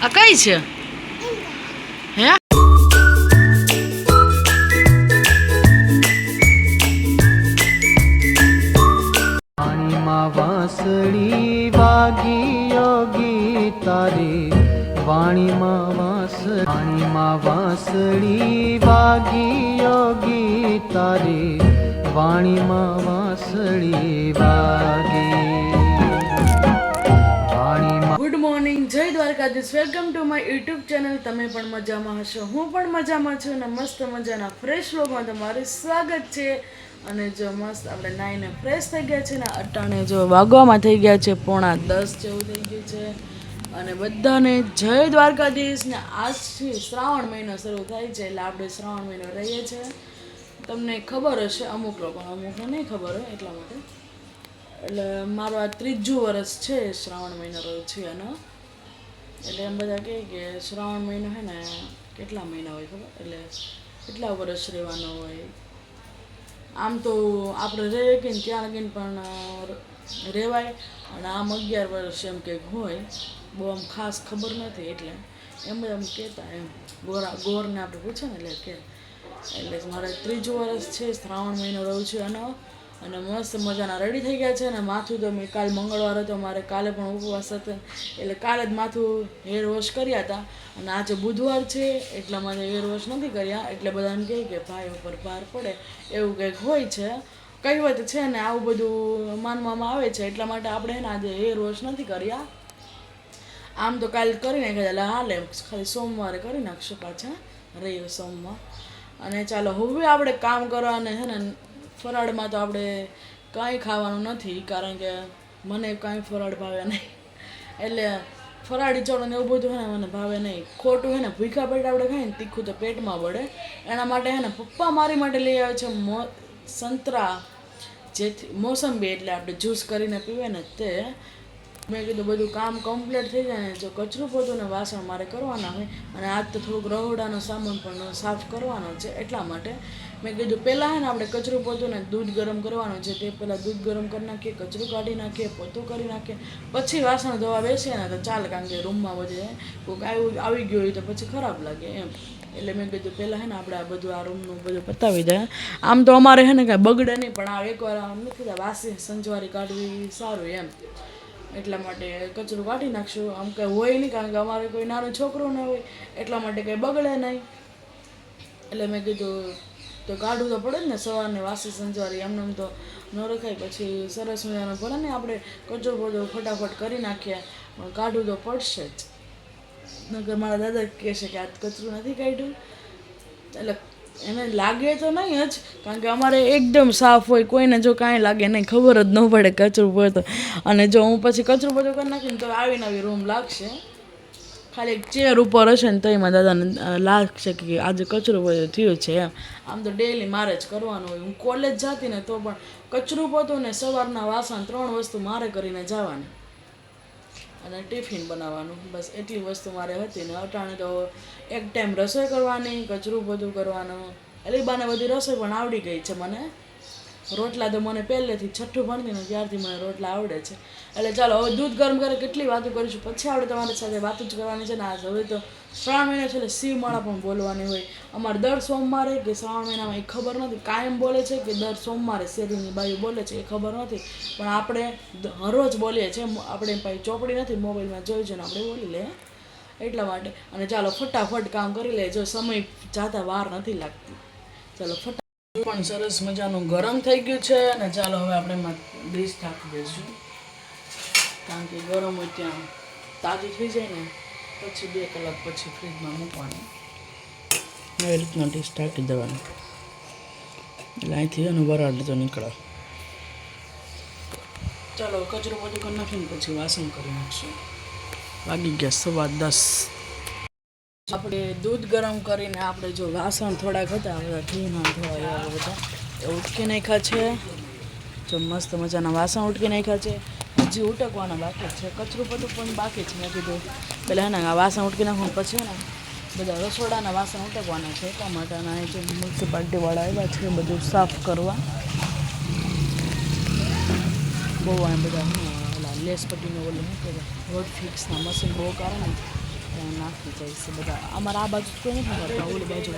આ કઈ છે હે વાણીમાં વાંસળી વાગી યોગી તારી વાણીમાં વાંસળી વાગી યોગી તારી વાણીમાં વાંસળી વાગી ગુડ મોર્નિંગ, જય Dwarkadhish. Welcome to my YouTube channel. તમે પણ મજામાં હશો, હું પણ મજામાં છું અને મસ્ત મજાના ફ્રેશ વ્લોગમાં તમારું સ્વાગત છે. અને જો મસ્ત આપણે નાઈને ફ્રેશ થઈ ગયા છે ને અટાણે જો વાગવામાં થઈ ગયા છે 9:45 જેવું થઈ ગયું છે. અને બધાને જય દ્વારકાધીશ. ને આજથી શ્રાવણ મહિનો શરૂ થાય છે એટલે આપણે શ્રાવણ મહિનો રહીએ છીએ. તમને ખબર હશે, અમુક લોકોને અમુકને નહીં ખબર હોય એટલા માટે. એટલે મારું આ 3જું વર્ષ છે શ્રાવણ મહિનો રહ્યો છે એનો. એટલે એમ બધા કહે કે શ્રાવણ મહિનો છે ને કેટલા મહિના હોય ખબર, એટલે કેટલા વર્ષ રહેવાનો હોય. આમ તો આપણે રહીએ કે ત્યાં લગીને પણ રહેવાય, અને આમ 11 વર્ષ એમ કંઈક હોય. બહુ આમ ખાસ ખબર નથી એટલે એમ બધા આમ કહેતા એમ ગોરને આપણે પૂછે ને એટલે કે. એટલે મારે 3જું વર્ષ છે, શ્રાવણ મહિનો રહું છું એનો. અને મસ્ત મજાના રેડી થઈ ગયા છે. અને માથું તો મેં કાલ મંગળવાર હતો, મારે કાલે પણ ઉપવાસ હતો એટલે કાલે જ માથું હેર વોશ કર્યા હતા. અને આજે બુધવાર છે એટલા માટે હેર વોશ નથી કર્યા. એટલે બધા એમ કહે કે ભાઈ ઉપર ભાર પડે એવું કંઈક હોય છે, કહેવત છે ને આવું બધું માનવામાં આવે છે. એટલા માટે આપણે એને આજે હેર વોશ નથી કર્યા. આમ તો કાલે કરી નાખ્યા એટલે હાલે, ખાલી સોમવારે કરી નાખશું પાછા, રવિ સોમવાર. અને ચાલો હવે આપણે કામ કરવાને છે ને ફરાળમાં તો આપણે કાંઈ ખાવાનું નથી, કારણ કે મને કાંઈ ફરાળ ભાવે નહીં. એટલે ફરાળી ચડો ને એવું બધું છે ને મને ભાવે નહીં. ખોટું છે ને ભૂખ્યા પેટ આપણે ખાઈએ ને તીખું તો પેટમાં પડે. એના માટે છે ને પપ્પા મારી માટે લઈ આવે છે સંતરા, જેથી મોસંબી, એટલે આપણે જ્યુસ કરીને પીવે ને તે. મેં કીધું બધું કામ કમ્પ્લીટ થઈ જાય ને જો કચરું પોતું ને વાસણ મારે કરવાના હોય. અને આજ તો થોડુંક રહોડાનો સામાન પણ સાફ કરવાનો છે એટલા માટે મેં કીધું પહેલાં છે ને આપણે કચરું પોતું ને દૂધ ગરમ કરવાનું છે. તે પહેલાં દૂધ ગરમ કરી નાખીએ, કચરું કાઢી નાખીએ, પોતું કરી નાખીએ, પછી વાસણ ધોવા બેસીએ ને તો ચાલે, કારણ કે રૂમમાં બધે કોઈક આવી ગયું હોય તો પછી ખરાબ લાગે એમ. એટલે મેં કીધું પહેલાં છે ને આપણે આ બધું આ રૂમનું બધું પતાવી દે. આમ તો અમારે છે ને કાંઈ બગડે નહીં, પણ આ એકવાર આમ નથી કીધા વાસી સંજવારી કાઢવી સારું એમ. એટલા માટે કચરું કાઢી નાખશું. આમ કંઈ હોય નહીં, કારણ કે અમારે કોઈ નાનું છોકરું ન હોય એટલા માટે કંઈ બગડે નહીં. એટલે મેં કીધું તો કાઢવું તો પડે જ ને, સવારને વાસી સંજવારી એમને તો ન રખાય. પછી સરસ મજાનો ભલે ને આપણે કચરો બધો ફટાફટ કરી નાખીએ, પણ કાઢવું તો પડશે જ. નકર મારા દાદા કહેશે કે આ કચરું નથી કાઢ્યું. એટલે એને લાગે તો નહીં જ, કારણ કે અમારે એકદમ સાફ હોય, કોઈને જો કાંઈ લાગે નહીં, ખબર જ ન પડે કચરું પડતો. અને જો હું પછી કચરું બધું કરી નાખીને તો આવીને આવી રૂમ લાગશે. ખાલી એક ચેર ઉપર હશે ને તો એમાં દાદાને લાગશે કે આજે કચરું બધું થયું છે એમ. આમ તો ડેલી મારે જ કરવાનું હોય. હું કોલેજ જતી ને તો પણ કચરું પોતું ને સવારના વાસણ 3 વસ્તુ મારે કરીને જવાની, અને ટિફિન બનાવવાનું, બસ એટલી વસ્તુ મારે હતી. ને અટાણે તો એક ટાઈમ રસોઈ કરવાની, કચરું બધું કરવાનું. એટલે બાને બધી રસોઈ પણ આવડી ગઈ છે મને. રોટલા તો મને પહેલેથી 6ઠું ભણતી ને ત્યારથી મને રોટલા આવડે છે. એટલે ચાલો હવે દૂધ ગરમ કરે કેટલી વાતો કરીશું, પછી આપણે તમારી સાથે વાતો જ કરવાની છે ને. આજ હવે તો શ્રાવણ મહિનો છે એટલે શિવમાળા પણ બોલવાની હોય અમારે દર સોમવારે, કે શ્રાવણ મહિનામાં એ ખબર નથી, કાયમ બોલે છે કે દર સોમવારે શેરીની બાયું બોલે છે એ ખબર નથી, પણ આપણે હરરોજ બોલીએ છીએ. આપણે પાસે ચોપડી નથી, મોબાઈલમાં જોઈ છે ને આપણે બોલી લે એટલા માટે. અને ચાલો ફટાફટ કામ કરી લે, જો સમય જાતા વાર નથી લાગતી. ચાલો ફટાફટ. પણ સરસ મજાનું ગરમ થઈ ગયું છે. અને ચાલો હવે આપણે એમાં ડીશ ઢાંકી દઈશું, કારણ કે ગરમ હોય ત્યાં તાજું થઈ જાય ને પછી 2 કલાક પછી ફ્રીજમાં મૂકવાનું. એવી રીતના ડીશ ઢાંકી દેવાનું, એટલે અહીંથી એનું વરાળ તો નીકળે. ચાલો કચરું બધું કરી નાખીને પછી વાસણ કરી નાખશું. વાગી ગયા 10:15. આપણે દૂધ ગરમ કરીને આપણે જો વાસણ થોડાક હતા બધા ઘીના થોડા એવા બધા એ ઉટકી નાખ્યા છે. જો મસ્ત મજાના વાસણ ઉટકી નાખ્યા છે. હજી ઉટકવાના બાકી છે, કચરું બધું પણ બાકી છે. મેં કીધું પહેલાં હે ને આ વાસણ ઉટકી નાખવાનું, પછી ને બધા રસોડાના વાસણ ઉટકવાના છે. એટલા માટેના એ જે મ્યુનિસિપાલિટીવાળા આવ્યા છે બધું સાફ કરવા. બહુ આ બધા ઓલા લેસ પટ્ટીનું ઓલું શું કહેવાય, રોડ ફિક્સના મશીન બહુ કારણે ત્યાં નાખી જાય છે બધા. અમારા આ બાજુ કોઈ નથી કરતા, ઓલી બાજુ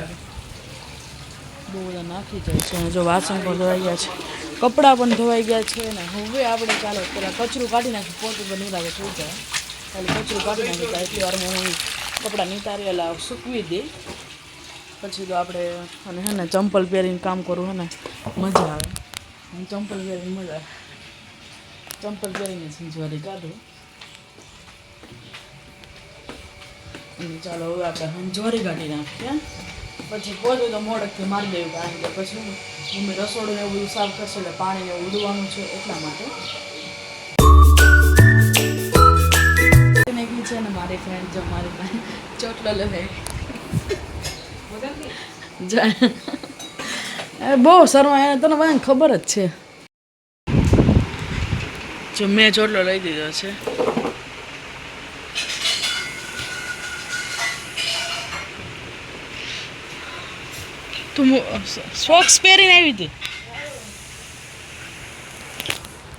બહુ બધા નાખી જાય છે. અને જો વાસણ પણ ધોવાઈ ગયા છે, કપડાં પણ ધોવાઈ ગયા છે. ને હવે આપણે ચાલો પેલા કચરું કાઢી નાખી, પોતું પણ નિરાગે થઈ જાય. ખાલી કચરું કાઢી નાખી તો એટલી વારમાં હું કપડાં નિતારેલા સૂકવી દઈ. પછી તો આપણે અને હે ને ચંપલ પહેરીને કામ કરવું હે ને મજા આવે. હું ચંપલ પહેરીને મજા આવે, ચંપલ પહેરીને સંજવારી કાઢું. અને ચાલો હવે આપણે હંજવારી કાઢી નાખીએ. પછી પોતું તો મોડકથી મારી દેવું, કારણ કે પછી મમ્મી રસોડું ને એવું બધું સાફ કરશે એટલે પાણીને એવું ઉડવાનું છે એટલા માટે. છે ને મારી ફ્રેન્ડ જો મારી પાસે ચોટલો લે બહુ શરમા એને, તને મને ખબર જ છે. જો મેં ચોટલો લઈ દીધો છે. તું સોક્સ પહેરીને આવી હતી.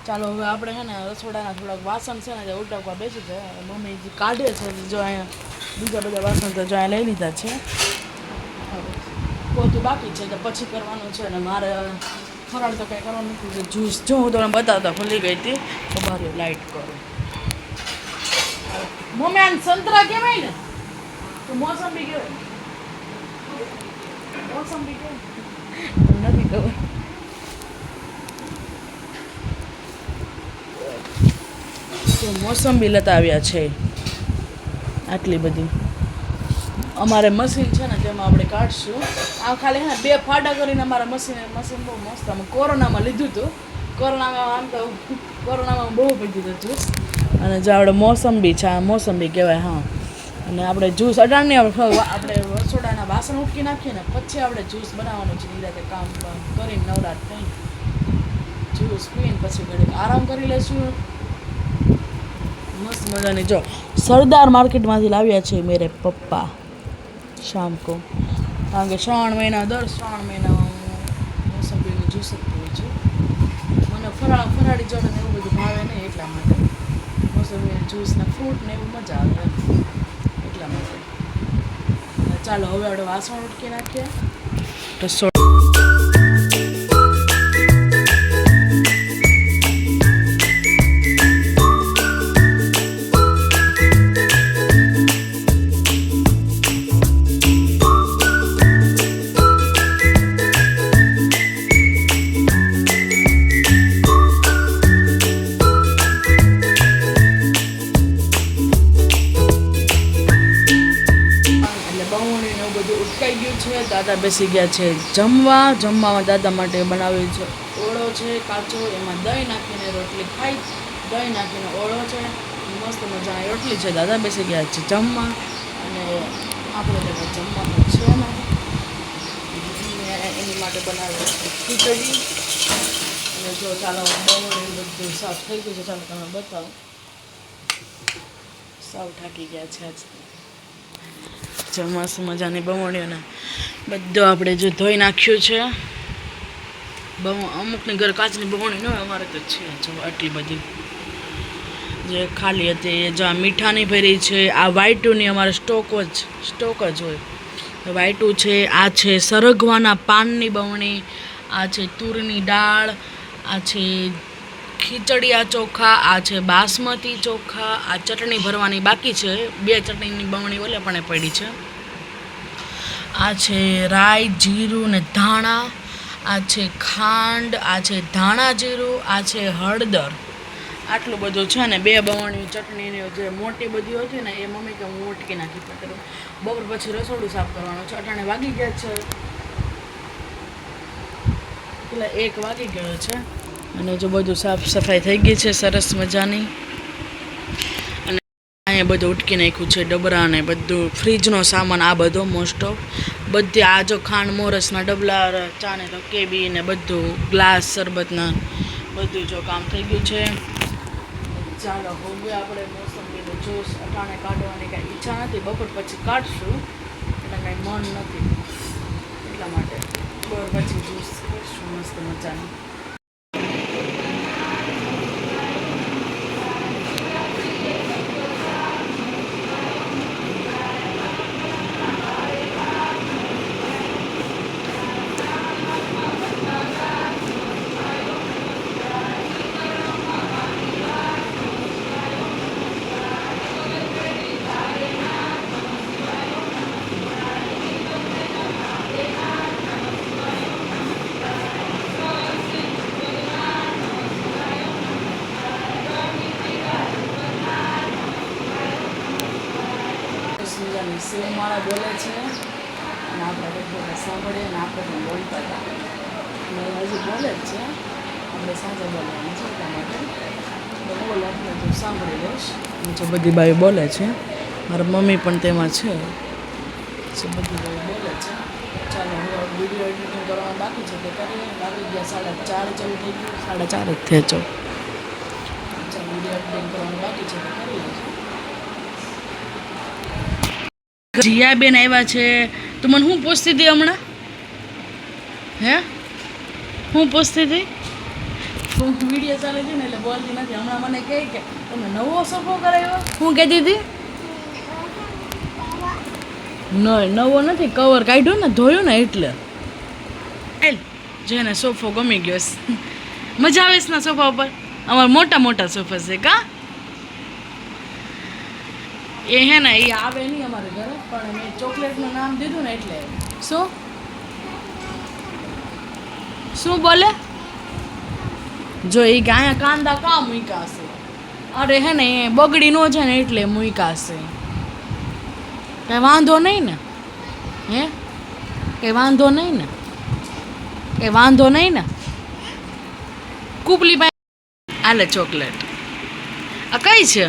ચાલો હવે આપણે છે ને રસોડાના થોડાક વાસણ છે ને જે ઉટકવા બેસી છે. મમ્મી જે કાઢે છે જો અહીંયા બીજા બધા વાસણ તો જો અહીંયા લઈ લીધા છે. પોતું બાકી છે તો પછી કરવાનું છે. ને મારે ફરાળ તો કંઈ કરવાનું નથી. જ્યુસ જો હું તમને બતાવતા ભૂલી ગઈ હતી તો બહાર લાઇટ કરું. મમ્મી આને સંતરા કહેવાય ને, તો મોસંબી કહેવાય. મોસંબી કહેવાય નથી ખબર. તો મોસંબી લેતા આવ્યા છે આટલી બધી. અમારે મશીન છે ને તેમાં આપણે કાઢશું. આ ખાલી હા 2 ફાડા કરીને અમારા મશીન બહુ મસ્ત. અમે કોરોનામાં લીધું હતું. કોરોનામાં આમ તો કોરોનામાં બહુ પીધું હતું જ્યુસ. અને જો આપણે મોસંબી છે, આ મોસંબી કહેવાય. હા, અને આપણે જ્યુસ અડાડની આપણે રસોડાના વાસણ ઉટકી નાખીએ ને પછી આપણે જ્યુસ બનાવવાનું છે. નિરાતે કામ કરીને નવરાત થઈ જ્યુસ પીને પછી ઘડીક આરામ કરી લઈશું. મસ્ત મજાની જો સરદાર માર્કેટમાંથી લાવ્યા છે મેરે પપ્પા શામ કો. કારણ કે શ્રાવણ મહિના દર શ્રાવણ મહિના હું મોસંબીનું જ્યુસ જ પીવું છું. મને ફરાળી જોડે ને એવું બધું ભાવે નહીં એટલા માટે મોસંબીનું જ્યુસ ને ફ્રૂટ ને એવું મજા આવે એટલા માટે. ચાલો હવે આપણે વાસણ ઉટકી નાખીએ. દાદા બેસી ગયા છે જમવા. જમવામાં દાદા માટે બનાવ્યું છે ઓળો છે કાચો, એમાં દહીં નાખીને રોટલી ખાઈ. દહીં નાખીને ઓળો છે, મસ્ત મજાની રોટલી છે. દાદા બેસી ગયા છે જમવા. અને આપણે તો જમવાનું છે ને એની માટે બનાવેલું છે ખીચડી. અને જો ચાલો બવણ બધું સાફ થઈ ગયું છે. ચાલો તમે બતાવો. સાવ થાકી ગયા છે આજ. મસ્ત મજાની બવણીઓને બધું આપણે જો ધોઈ નાખ્યું છે. અમુકની ઘર કાચની બવણી ન હોય, અમારે તો છે જો આટલી બધી જે ખાલી હતી. જો આ મીઠાની ભરી છે. આ વાઈટુની અમારે સ્ટોક જ હોય. વાઈટુ છે. આ છે સરગવાના પાનની બવણી. આ છે તુરની દાળ. આ છે ખીચડિયા ચોખા. આ છે બાસમતી ચોખા. આ ચટણી ભરવાની બાકી છે. 2 ચટણીની બવણી ઓલે પણ પડી છે. આ છે રાઈ, જીરું ને ધાણા. આ છે ખાંડ. આ છે ધાણા જીરું. આ છે હળદર. આટલું બધું છે ને. 2 બવણી ચટણીની જે મોટી બધી હતી ને એ મમ્મી કે હું ઉટકી નાખી. બપોર પછી રસોડું સાફ કરવાનું છે. અટાણે વાગી ગયા છે પેલા 1 વાગી ગયો છે. અને જો બધું સાફ સફાઈ થઈ ગઈ છે સરસ મજાની. અને અહીંયા બધું ઉટકી નાખ્યું છે ડબરા ને બધું ફ્રીજનો સામાન. આ બધો મોસ્ટ ઓફ બધી આ જો ખાંડ મોરસના ડબલા, ચાને તો કેબી ને બધું ગ્લાસ શરબતના બધું જો કામ થઈ ગયું છે. ચાલો હવે આપણે મોસંબીનું જ્યુસ અટાણે કાઢવાની કાંઈ ઈચ્છા નથી. બપોર પછી કાઢશું એટલે કાંઈ મન નથી એટલા માટે બપોર પછી જ્યુસ કરીશું મસ્ત મજાનું. મજાની શિવમાળા બોલે છે અને આપણે બધા સાંભળીએ અને આપણે પણ બોલતા હતા અને હજી બોલે જ છે. આપણે સાંજે બોલવાનું છે એટલા માટે બોલે એટલે તું સાંભળી લઈશ. જો બધી બાઈ બોલે છે, મારા મમ્મી પણ તેમાં છે. બધી બાઈ બોલે છે. ચાલો હવે વિડીયો એડિટિંગ કરવાનું બાકી છે તે કરીએ. વાગી ગયા 4:30 જેવું થઈ ગયું, 4:30 જ થયા છો. ચાલો વિડીયો એડિટિંગ કરવાનું બાકી છે તે કરી લઈશું. જીયાબેન આવ્યા છે. તું મને શું પૂછતી હતી હમણાં? હે હું પૂછતી હતી? હું વિડીયો ચાલે છે ને એટલે બોલતી નથી. હમણાં મને કહે કે તમે નવો સોફો કરાવ્યો. હું કહેતી હતી? નવો નથી, કવર કાઢ્યું ને ધોયું ને એટલે. એલ જેને સોફો ગમી ગયો. મજા આવે છે ને સોફા ઉપર? અમારા મોટા મોટા સોફા છે કા? એ હે ને એ આવે નહીં અમારે ઘરે, પણ મેં ચોકલેટનું નામ દીધું ને એટલે. શું બોલે? જો એ કે અહીંયા કાંદા કા મૂક્યા હશે? અરે હે ને એ બગડી ન જાય ને એટલે મૂક્યા હશે. કંઈ વાંધો નહીં ને? હે કંઈ વાંધો નહીં ને? કંઈ વાંધો નહીં ને? કૂપલી ભાઈ આલે ચોકલેટ. આ કઈ છે?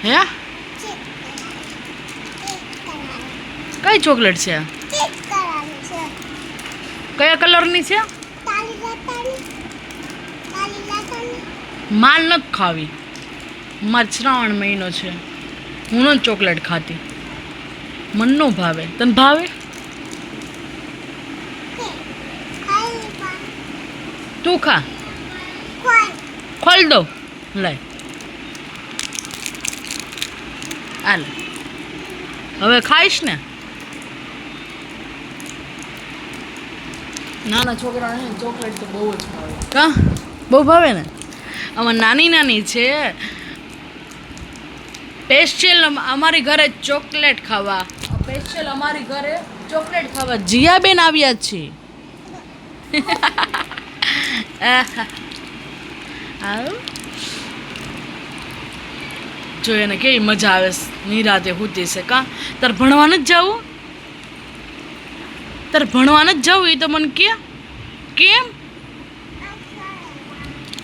હે કઈ ચોકલેટ છે? કયા કલરની છે? માલ નથી ખાવી. મારે શ્રાવણ મહિનો છે, હું નથી ચોકલેટ ખાતી. મન નો ભાવે. તને ભાવે? તું ખા. ખોલ દો. લાય હાલ હવે ખાઈશ ને? નાના છોકરાને ચોકલેટ તો બહુ જ ભાવે. કા બહુ ભાવે ને? આમાં નાની નાની છે. સ્પેશિયલ અમારી ઘરે ચોકલેટ ખાવા, સ્પેશિયલ અમારી ઘરે ચોકલેટ ખાવા જીયાબેન આવ્યા છે. જો એને કેવી મજા આવે. નિરાતે હુતી છે કા? તાર ભણવા નથી જવું? તાર ભણવા નથી જવું? એ તો મને કે કેમ?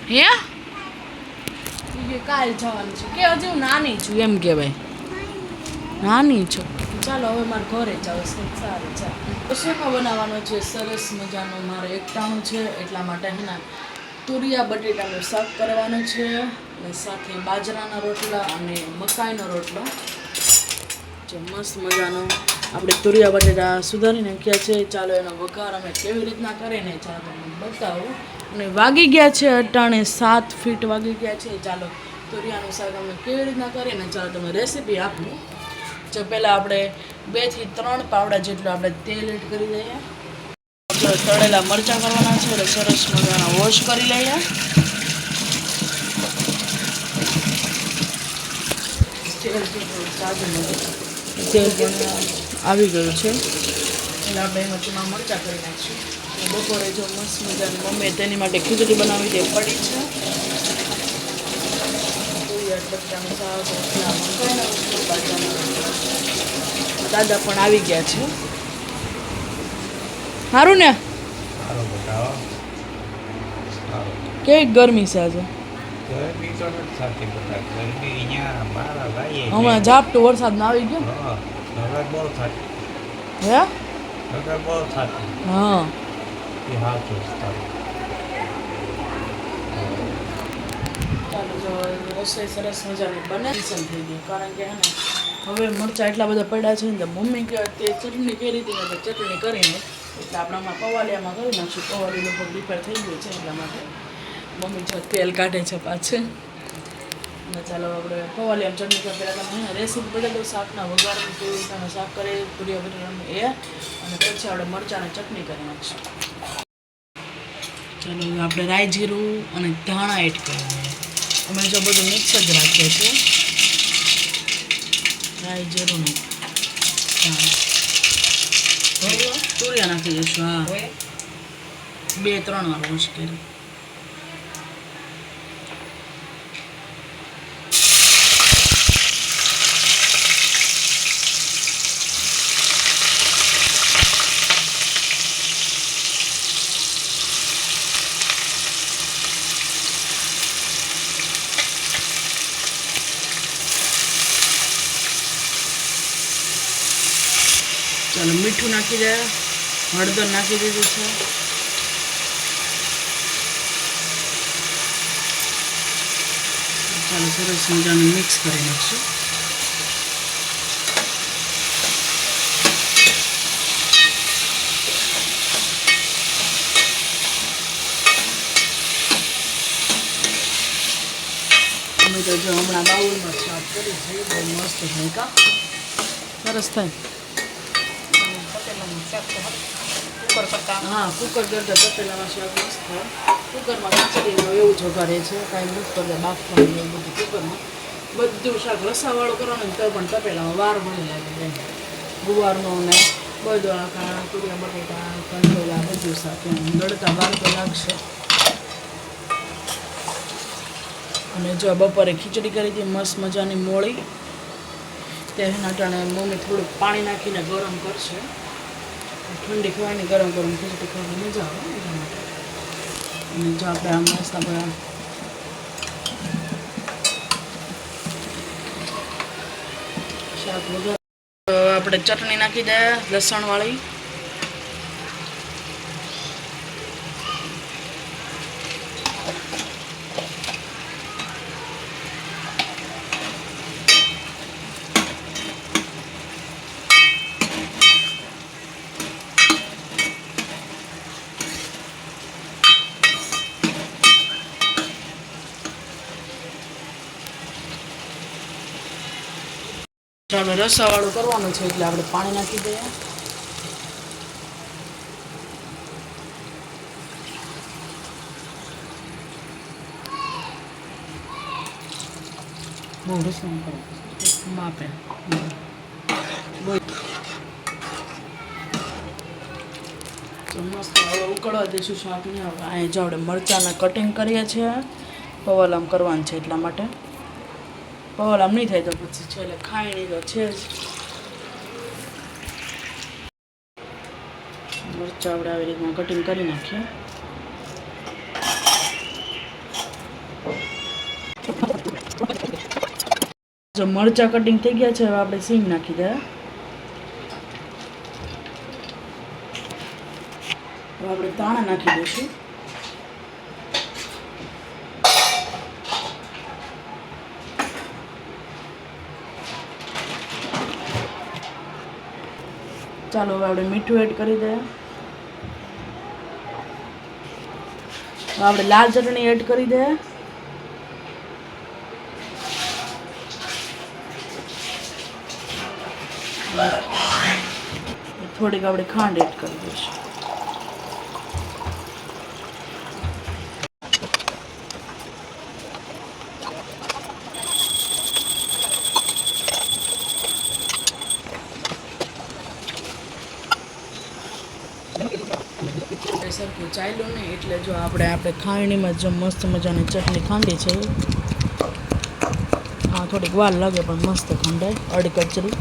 હે કાલ જવાનું છે કે હજી હું નાની છું એમ કહેવાય. નાની છું. ચાલો હવે મારે ઘરે જાવ. સારું ચાલો. શેમાં બનાવવાનો છે સરસ મજાનું મારે એકટાણું છે, એટલા માટે એના તુરિયા બટેટાનું શાક કરવાનું છે અને સાથે બાજરાના રોટલા અને મકાઈનો રોટલો. જો મસ્ત મજાનો આપણે તુરિયા બટેટા સુધારી નાખ્યા છે. ચાલો એનો વઘાર અમે કેવી રીતના કરીને ચાલો તમને બતાવું. અને વાગી ગયા છે અટાણે 7 ફીટ વાગી ગયા છે. ચાલો તુરિયાનું શાક અમે કેવી રીતના કરીને ચાલો તમે રેસીપી આપું. જો પહેલાં આપણે 2 થી 3 પાવડા જેટલું આપણે તેલ એડ કરી દઈએ. તળેલા મરચાં કરવાના છે એટલે સરસ મજાના વોશ કરી લઈએ. તેલ પણ આવી ગયું છે એટલે આપણે એમાં ચૂના મરચાં કરી નાખીશું. બપોરે જો મસ્ત મજાની મમ્મીએ તેની માટે ખીચડી બનાવી તે પડી છે. દાદા પણ આવી ગયા છે. સારું ને? કેવી ગરમી છે આજે? હમણાં ઝાપટું વરસાદ ના આવી ગયો. હે હા ચાલો જો રસોઈ સરસ મજાની બને થઈ ગઈ. કારણ કે હે ને હવે મરચાં એટલા બધા પડ્યા છે ને તો મમ્મી કે તે ચટણી કઈ રીતે ચટણી કરીને એટલે આપણે હમણાં પવાલિયામાં કરી નાખશું. પવાલી લગભગ રિપેર થઈ ગયું છે એટલા માટે મમ્મી જો તેલ કાઢે છે પાછું. અને ચાલો આપણે પવાલિયામાં ચટણી કરી પહેલાં તમે રેસીપી બધા તો શાકના વઘારનું કેવી રીતના શાક કરે તુરિયા બટેટાનું એ અને પછી આપણે મરચાંની ચટણી કરી નાખીશું. ચાલો આપણે રાઈ જીરું અને ધાણા એડ કરીએ. અમે જો બધું મિક્સ જ રાખીએ છીએ. રાઈ જીરું તુરિયા નાખી દઈશું. હા 2-3 વાર વોશ કરી. ચાલો મીઠું નાખી દે, હળદર નાખી દીધું છે. ચાલો સરસ મજાનું મિક્સ કરી નાખશું. અમે તો જો હમણાં બાઉલમાં સ્ટાર્ટ કરી છે, બહુ મસ્ત થાય કા, સરસ થાય. હા, કુકર કરતાં તપેલામાં શાક મસ્ત થાય. કુકરમાં ખીચડીનું એવું જ વઘારે છે, કાંઈ નથી કરતા બાફવાનું એવું બધું. કુકરમાં બધું શાક રસાવાળું કરવાનું તો પણ તપેલામાં વાર મળી લાગે. ગુવારનો ને બધું આખા તુરિયા બટેટા કંટોલા બધું શાક એમ દળતા વાર તો લાગશે. અને જો બપોરે ખીચડી કરી હતી મસ્ત મજાની મોળી, તેના ટાણે મમ્મી થોડુંક પાણી નાખીને ગરમ કરશે. ઠંડી ખવાની ગરમ ગરમ ખીચડી ખાવાની મજા આવે એના માટે. અને જો આપણે આ મસ્ત આપણે શાક વગર આપણે ચટણી નાખી દે લસણવાળી. આપણે રસાવાળું કરવાનું છે એટલે આપણે પાણી નાખી દઈએ. બહુ રસમ કરો માપે મસ્ત. હવે ઉકળવા દઈશું શાકને. હવે અહીં જો આપણે મરચાંના કટિંગ કરીએ છીએ, પવલામ કરવાનું છે એટલા માટે. પવલામ નહીં થાય તો પછી છેલ્લે ખાયણી તો છે જ. મરચાં આપણે આવી રીતના કટિંગ કરી નાખીએ. જો મરચાં કટિંગ થઈ ગયા છે, હવે આપણે સિંગ નાખી દઈએ. હવે આપણે ધાણા નાખી દઈશું. ચાલો હવે આપણે મીઠું એડ કરી દઈએ. હવે આપણે લાલ ચટણી એડ કરી દઈએ. થોડીક આપણે ખાંડ એડ કરી દઈશું. સરખું ચાલ્યું ને એટલે જો આપણે ખાંડણીમાં જો મસ્ત મજાની ચટણી ખાંડી છે. હા, થોડીક વાર લાગે પણ મસ્ત ખાંડાય અડકચરી.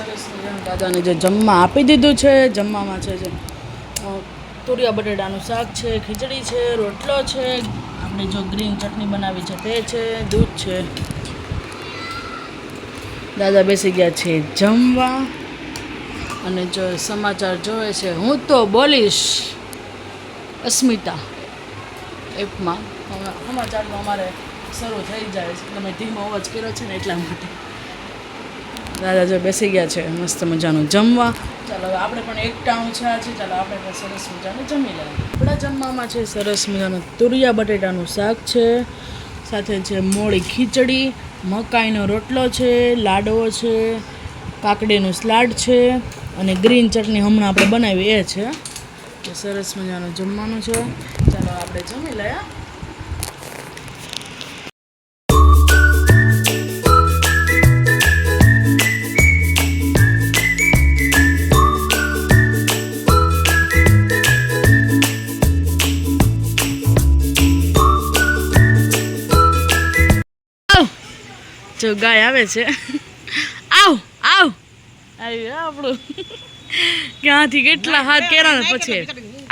સરસ મજાનું દાદાને જે જમવા આપી દીધું છે. જમવામાં છે જે તુરિયા બટેટાનું શાક છે, ખીચડી છે, રોટલો છે, આપણે જો ગ્રીન ચટણી બનાવી છે તે છે, દૂધ છે. દાદા બેસી ગયા છે જમવા અને જો સમાચાર જોવે છે હું તો બોલીશ અસ્મિતા એપમાં. સમાચાર તો અમારે શરૂ થઈ જાય છે. તમે ધીમો અવાજ કર્યો છે ને એટલા માટે. દાદા જો બેસી ગયા છે મસ્ત મજાનું જમવા. ચાલો હવે આપણે પણ એક ટાણું છે. ચાલો આપણે પણ સરસ મજાનું જમી લઈએ. આપણા જમવામાં છે સરસ મજાનું તુરિયા બટેટાનું શાક છે, સાથે છે મોળી ખીચડી, મકાઈનો રોટલો છે, લાડવો છે, કાકડીનું સલાડ છે અને ગ્રીન ચટણી હમણાં આપણે બનાવી એ છે. તો સરસ મજાનું જમવાનું છે. ચાલો આપણે જમી લઈએ. જો ગાય આવે છે. આવ આવ આવ્યું આપણું. ક્યાંથી કેટલા હાથ કેરા ને પછી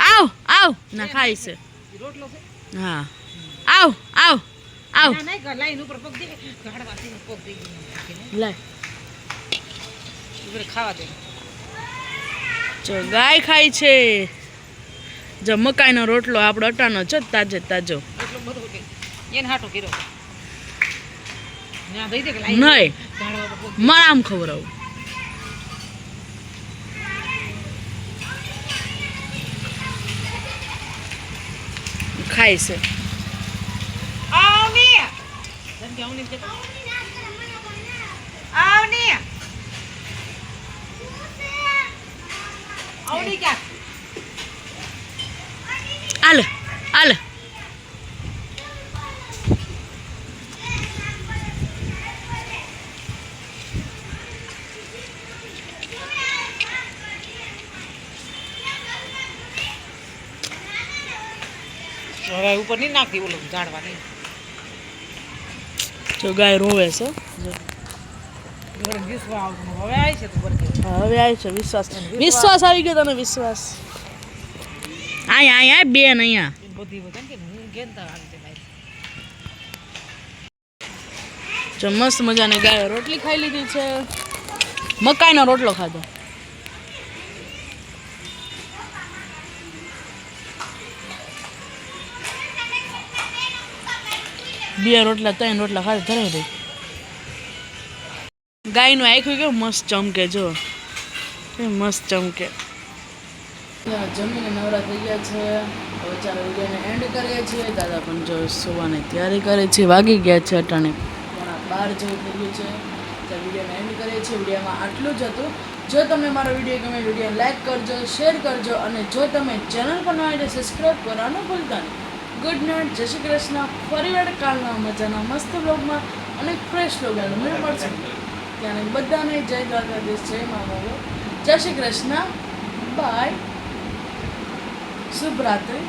આવ આવ ના ખાય છે. હા આવ આવ આવ લાય. જો ગાય ખાય છે. જો મકાઈનો રોટલો આપણો અટાનો છે તાજે તાજો. નહીં મારે આમ ખવડાવું. ખાય છે. આલે આલે. હવે ઉપર નહીં નાખતી ઓલું ઝાડવા નહીં. જો ગાય રોવે છે. હવે આવી છે તું બરકે. હા હવે આવી છે. વિશ્વાસ વિશ્વાસ આવી ગયો તને. વિશ્વાસ અહીંયા અહીંયા બેન અહીંયા. બધી વગર કે હું ગેંતા આવી છે. જો મસ્ત મજાની ગાય રોટલી ખાઈ લીધી છે. મકાઈનો રોટલો ખાધો. બે રોટલા 3 રોટલા ખાધા ધરાઈ રહી. ગાયનું આખું કેવું મસ્ત ચમકે. જો કેવું મસ્ત ચમકે. જમીને નવરા થઈ ગયા છે. હવે ચાલો વિડીયોને એન્ડ કરીએ છીએ. દાદા પણ જો સુવાની તૈયારી કરે છે. વાગી ગયા છે અટાણે 12 જેવું થઈ ગયું છે. ચાલો વિડીયોને એન્ડ કરીએ છીએ. વિડીયોમાં આટલું જ હતું. જો તમને મારો વિડીયો ગમે વિડીયો લાઈક કરજો, શેર કરજો અને જો તમે ચેનલ પર નવા હોય તો સબસ્ક્રાઈબ કરવાનું ભૂલતા નહીં. Good night. જય શ્રી કૃષ્ણ. ફરીવાર કાલના મજાના મસ્ત બ્લોગમાં અને ફ્રેશ બ્લોગમાં મળશે. ત્યાં બધાને જય દ્વારકાધીશ, જય મા મોગલ, જય શ્રી કૃષ્ણ, બાય, શુભરાત્રિ.